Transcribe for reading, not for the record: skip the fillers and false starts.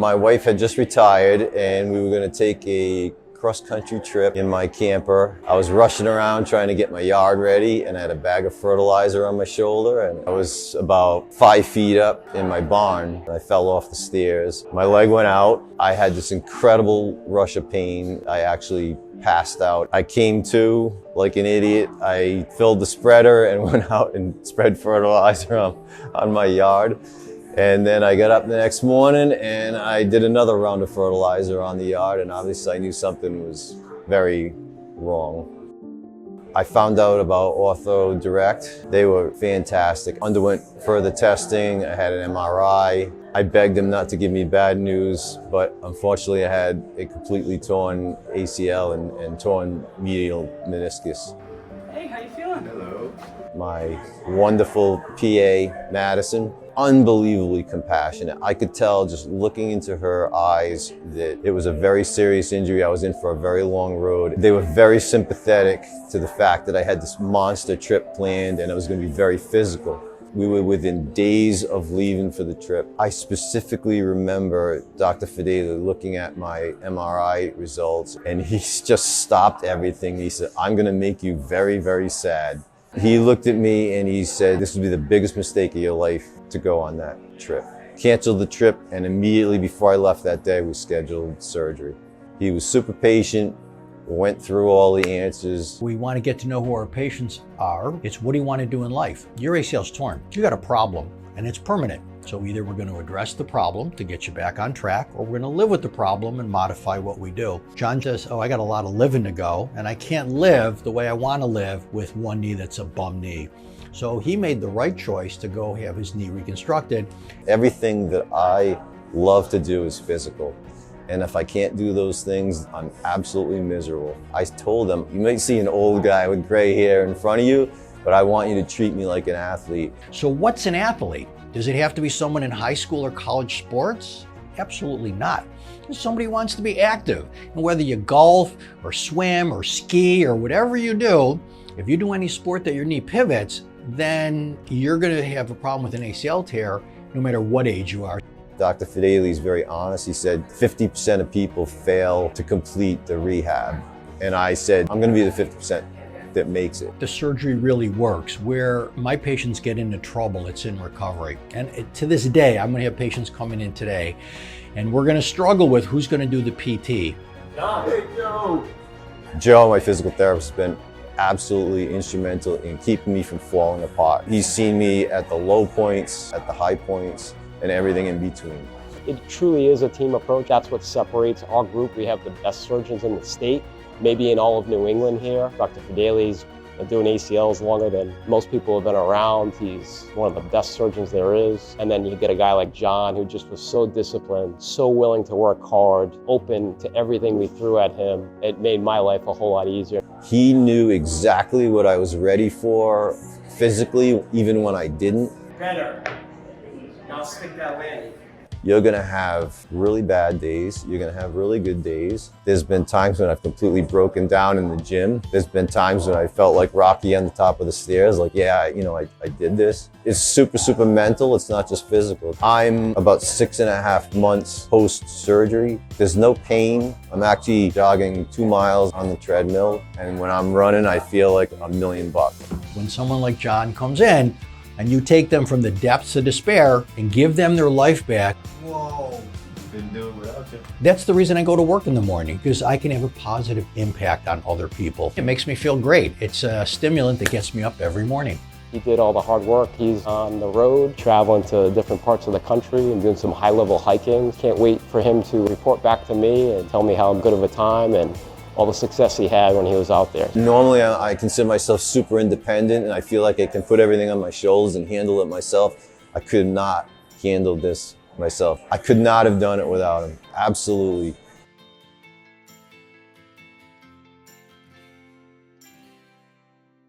My wife had just retired and we were going to take a cross-country trip in my camper. I was rushing around trying to get my yard ready and I had a bag of fertilizer on my shoulder and I was about 5 feet up in my barn. I fell off the stairs. My leg went out. I had this incredible rush of pain. I actually passed out. I came to like an idiot. I filled the spreader and went out and spread fertilizer on my yard. And then I got up the next morning and I did another round of fertilizer on the yard, and obviously I knew something was very wrong. I found out about OrthoDirect. They were fantastic. Underwent further testing. I had an MRI. I begged them not to give me bad news, but unfortunately I had a completely torn ACL and torn medial meniscus. Hey, how you feeling? Hello. My wonderful PA, Madison, unbelievably compassionate. I could tell just looking into her eyes that it was a very serious injury. I was in for a very long road. They were very sympathetic to the fact that I had this monster trip planned and it was going to be very physical. We were within days of leaving for the trip. I specifically remember Dr. Fadale looking at my MRI results and he just stopped everything. He said, "I'm going to make you very, very sad." He looked at me and he said, "This would be the biggest mistake of your life to go on that trip." Canceled the trip, and immediately before I left that day, we scheduled surgery. He was super patient, went through all the answers. We want to get to know who our patients are. It's what do you want to do in life? Your ACL's torn. You got a problem and it's permanent. So either we're going to address the problem to get you back on track, or we're going to live with the problem and modify what we do. John says, "Oh, I got a lot of living to go and I can't live the way I want to live with one knee that's a bum knee." So he made the right choice to go have his knee reconstructed. Everything that I love to do is physical. And if I can't do those things, I'm absolutely miserable. I told them, "You might see an old guy with gray hair in front of you, but I want you to treat me like an athlete." So what's an athlete? Does it have to be someone in high school or college sports? Absolutely not. If somebody wants to be active, and whether you golf or swim or ski or whatever you do, if you do any sport that your knee pivots, then you're going to have a problem with an ACL tear no matter what age you are. Dr. Fadale is very honest. He said 50% of people fail to complete the rehab. And I said, I'm going to be the 50% that makes it. The surgery really works. Where my patients get into trouble, it's in recovery. And to this day, I'm going to have patients coming in today, and we're going to struggle with who's going to do the PT. Hey, Joe. Joe, my physical therapist, has been absolutely instrumental in keeping me from falling apart. He's seen me at the low points, at the high points, and everything in between. It truly is a team approach. That's what separates our group. We have the best surgeons in the state, maybe in all of New England here. Dr. Fadale's been doing ACLs longer than most people have been around. He's one of the best surgeons there is. And then you get a guy like John, who just was so disciplined, so willing to work hard, open to everything we threw at him. It made my life a whole lot easier. He knew exactly what I was ready for physically, even when I didn't. Better. Now stick that landing. You're gonna have really bad days. You're gonna have really good days. There's been times when I've completely broken down in the gym. There's been times when I felt like Rocky on the top of the stairs, like, yeah, I did this. It's super, super mental. It's not just physical. I'm about 6.5 months post-surgery. There's no pain. I'm actually jogging 2 miles on the treadmill. And when I'm running, I feel like $1 million. When someone like John comes in, and you take them from the depths of despair and give them their life back. Whoa, been doing without you. That's the reason I go to work in the morning, because I can have a positive impact on other people. It makes me feel great. It's a stimulant that gets me up every morning. He did all the hard work. He's on the road, traveling to different parts of the country and doing some high-level hiking. Can't wait for him to report back to me and tell me how good of a time and all the success he had when he was out there. Normally, I consider myself super independent and I feel like I can put everything on my shoulders and handle it myself. I could not handle this myself. I could not have done it without him. Absolutely.